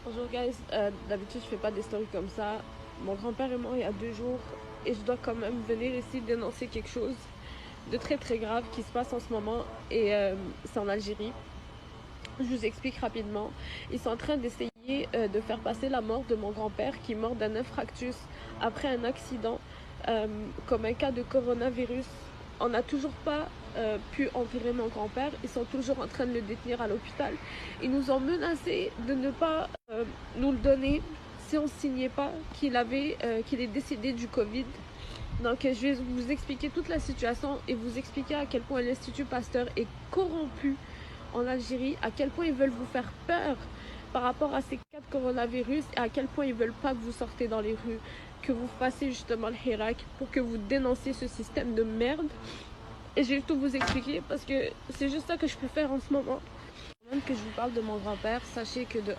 Bonjour guys, d'habitude je fais pas des stories comme ça. Mon grand-père est mort il y a 2 jours et je dois quand même venir ici dénoncer quelque chose de très très grave qui se passe en ce moment et c'est en Algérie. Je vous explique rapidement. Ils sont en train d'essayer de faire passer la mort de mon grand-père qui est mort d'un infarctus après un accident euh, comme un cas de coronavirus. On n'a toujours pas pu enterrer mon grand-père. Ils sont toujours en train de le détenir à l'hôpital. Ils nous ont menacé de ne pas nous le donner si on ne signait pas qu'il est décédé du Covid. Donc je vais vous expliquer toute la situation et vous expliquer à quel point l'Institut Pasteur est corrompu en Algérie, à quel point ils veulent vous faire peur par rapport à ces cas de coronavirus et à quel point ils veulent pas que vous sortez dans les rues, que vous fassiez justement le Hirak pour que vous dénonciez ce système de merde. Et je vais tout vous expliquer parce que c'est juste ça que je peux faire en ce moment. Même que je vous parle de mon grand-père, sachez que de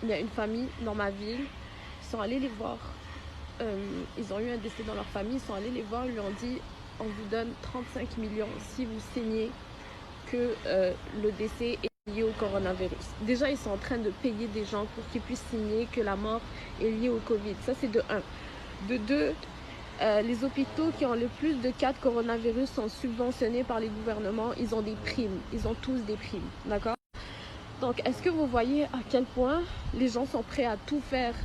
il y a une famille dans ma ville, ils sont allés les voir. Ils ont eu un décès dans leur famille, ils sont allés les voir, ils lui ont dit on vous donne 35 millions si vous signez que le décès est lié au coronavirus. Déjà, ils sont en train de payer des gens pour qu'ils puissent signer que la mort est liée au Covid. Ça, c'est de un. De deux, les hôpitaux qui ont le plus de cas de coronavirus sont subventionnés par les gouvernements. Ils ont des primes. Ils ont tous des primes. D'accord? Donc, est-ce que vous voyez à quel point les gens sont prêts à tout faire,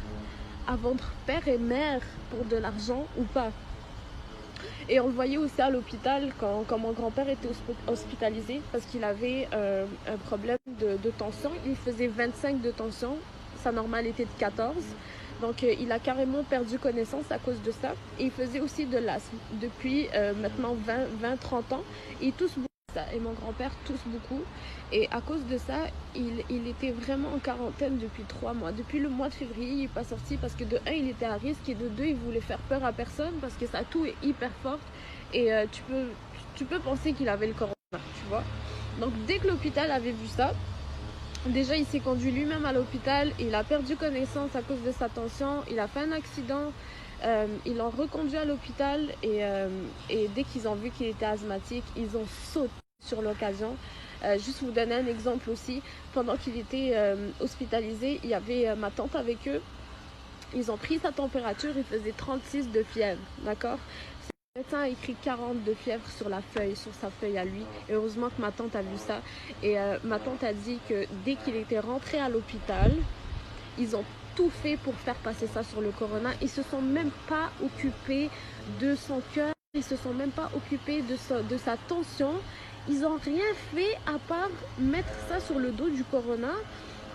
à vendre père et mère pour de l'argent ou pas? Et on le voyait aussi à l'hôpital quand mon grand-père était hospitalisé parce qu'il avait un problème de tension. Il faisait 25 de tension, sa normale était de 14. Donc il a carrément perdu connaissance à cause de ça. Et il faisait aussi de l'asthme depuis maintenant 20-30 ans. Et il tousse beaucoup. Et mon grand-père tousse beaucoup. Et à cause de ça, il était vraiment en quarantaine depuis 3 mois. Depuis le mois de février, il n'est pas sorti parce que de un, il était à risque et de deux, il voulait faire peur à personne parce que sa toux est hyper forte et tu peux penser qu'il avait le corona, tu vois. Donc dès que l'hôpital avait vu ça, déjà il s'est conduit lui-même à l'hôpital, il a perdu connaissance à cause de sa tension, il a fait un accident, ils l'ont reconduit à l'hôpital et dès qu'ils ont vu qu'il était asthmatique, ils ont sauté sur l'occasion. Juste vous donner un exemple aussi, pendant qu'il était hospitalisé, il y avait ma tante avec eux. Ils ont pris sa température, il faisait 36 de fièvre, d'accord? Le médecin a écrit 40 de fièvre sur la feuille, sur sa feuille à lui. Et heureusement que ma tante a vu ça. Et ma tante a dit que dès qu'il était rentré à l'hôpital, ils ont tout fait pour faire passer ça sur le corona. Ils se sont même pas occupés de son cœur. Ils se sont même pas occupés de sa tension. Ils ont rien fait à part mettre ça sur le dos du corona.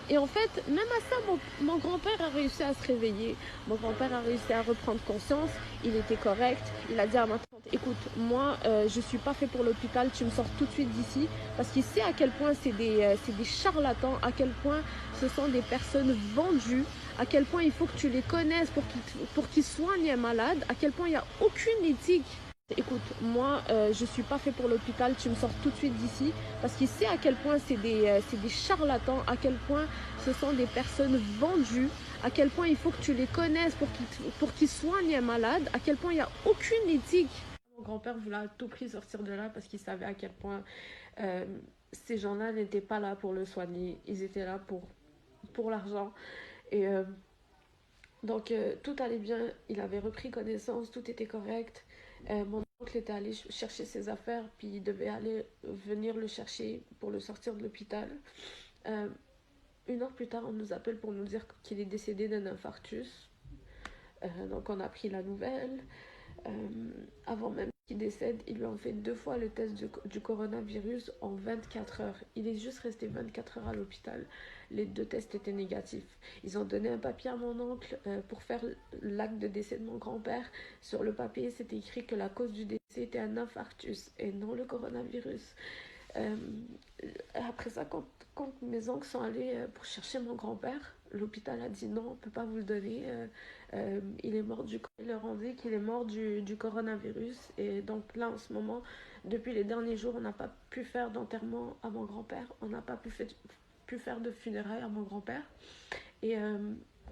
Et en fait, même à ça, mon grand-père a réussi à se réveiller. Mon grand-père a réussi à reprendre conscience. Il était correct. Il a dit à ma tante, écoute, moi, je suis pas fait pour l'hôpital. Tu me sors tout de suite d'ici. Parce qu'il sait à quel point c'est des charlatans, à quel point ce sont des personnes vendues, à quel point il faut que tu les connaisses pour qu'ils soignent un malade, à quel point il n'y a aucune éthique. Écoute, moi, je suis pas fait pour l'hôpital, tu me sors tout de suite d'ici, parce qu'il sait à quel point c'est des charlatans, à quel point ce sont des personnes vendues, à quel point il faut que tu les connaisses pour qu'ils soignent un malade, à quel point il n'y a aucune éthique. Mon grand-père voulait à tout prix sortir de là parce qu'il savait à quel point euh, ces gens-là n'étaient pas là pour le soigner, ils étaient là pour l'argent. Et donc tout allait bien, il avait repris connaissance, tout était correct. Mon oncle était allé chercher ses affaires, puis il devait aller venir le chercher pour le sortir de l'hôpital. Euh, 1 heure plus tard, on nous appelle pour nous dire qu'il est décédé d'un infarctus. Donc on a pris la nouvelle. Avant même qu'il décède, ils lui ont fait 2 fois le test du coronavirus en 24 heures. Il est juste resté 24 heures à l'hôpital. Les 2 tests étaient négatifs. Ils ont donné un papier à mon oncle pour faire l'acte de décès de mon grand-père. Sur le papier, c'était écrit que la cause du décès était un infarctus et non le coronavirus. Euh, Après ça, quand mes oncles sont allés pour chercher mon grand-père, l'hôpital a dit non, on ne peut pas vous le donner. Il est mort il leur ont dit qu'il est mort du coronavirus. Et donc là, en ce moment, depuis les derniers jours, on n'a pas pu faire d'enterrement à mon grand-père. On n'a pas pu faire de funérailles à mon grand-père. Et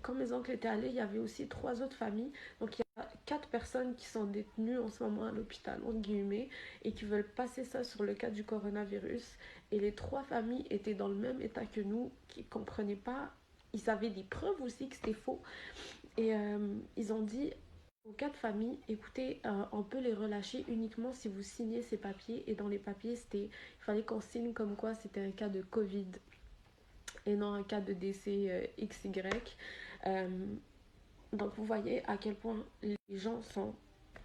quand mes oncles étaient allés, il y avait aussi 3 autres familles. Donc il y a 4 personnes qui sont détenues en ce moment à l'hôpital, entre guillemets, et qui veulent passer ça sur le cas du coronavirus. Et les 3 familles étaient dans le même état que nous, qui ne comprenaient pas ils avaient des preuves aussi que c'était faux. Et ils ont dit aux cas de famille, écoutez, on peut les relâcher uniquement si vous signez ces papiers. Et dans les papiers, il fallait qu'on signe comme quoi c'était un cas de Covid et non un cas de décès XY. Euh, donc vous voyez à quel point les gens sont...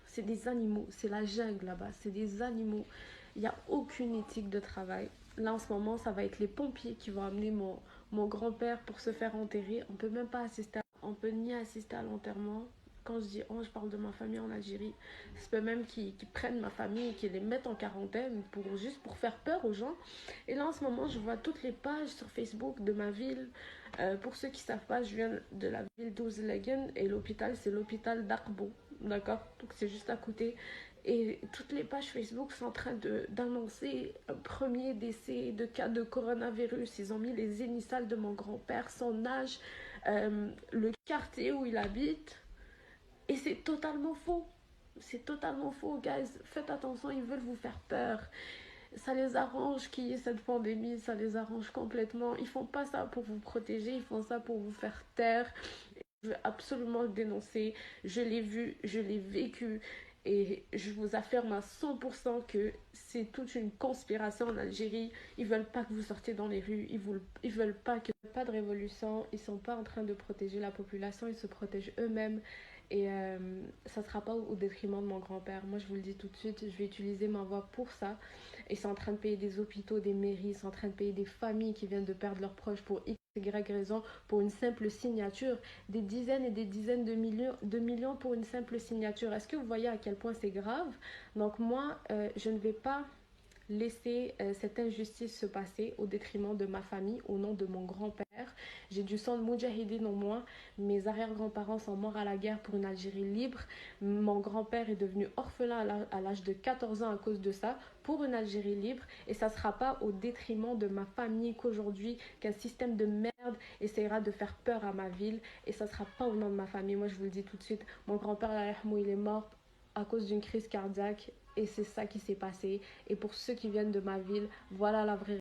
C'est des animaux, c'est la jungle là-bas, c'est des animaux. Il n'y a aucune éthique de travail. Là en ce moment, ça va être les pompiers qui vont amener mon grand-père pour se faire enterrer. On peut même pas assister, on peut ni assister à l'enterrement. Quand je dis on, je parle de ma famille en Algérie. C'est peut même qu'ils prennent ma famille et qu'ils les mettent en quarantaine juste pour faire peur aux gens. Et là en ce moment, je vois toutes les pages sur Facebook de ma ville. Pour ceux qui ne savent pas, je viens de la ville d'Ouzlegen et l'hôpital, c'est l'hôpital d'Arbo. D'accord? Donc c'est juste à côté. Et toutes les pages Facebook sont en train d'annoncer un premier décès de cas de coronavirus. Ils ont mis les initiales de mon grand-père, son âge, le quartier où il habite. Et c'est totalement faux. C'est totalement faux, guys. Faites attention, ils veulent vous faire peur. Ça les arrange qu'il y ait cette pandémie, ça les arrange complètement. Ils font pas ça pour vous protéger, ils font ça pour vous faire taire. Je veux absolument le dénoncer. Je l'ai vu, je l'ai vécu. Et je vous affirme à 100% que c'est toute une conspiration en Algérie. Ils veulent pas que vous sortiez dans les rues. Ils veulent pas pas de révolution. Ils sont pas en train de protéger la population. Ils se protègent eux-mêmes. Et ça sera pas au détriment de mon grand-père. Moi, je vous le dis tout de suite, je vais utiliser ma voix pour ça. Ils sont en train de payer des hôpitaux, des mairies. Ils sont en train de payer des familles qui viennent de perdre leurs proches pour X, Y raison, pour une simple signature. Des dizaines et des dizaines de millions pour une simple signature. Est-ce que vous voyez à quel point c'est grave? Donc moi, je ne vais pas laisser cette injustice se passer au détriment de ma famille, au nom de mon grand-père. J'ai du sang de Moudjahidine en moi. Mes arrière-grands-parents sont morts à la guerre pour une Algérie libre. Mon grand-père est devenu orphelin à l'âge de 14 ans à cause de ça, pour une Algérie libre. Et ça ne sera pas au détriment de ma famille qu'aujourd'hui, qu'un système de merde essaiera de faire peur à ma ville. Et ça ne sera pas au nom de ma famille. Moi, je vous le dis tout de suite, mon grand-père, il est mort à cause d'une crise cardiaque. Et c'est ça qui s'est passé. Et pour ceux qui viennent de ma ville, voilà la vraie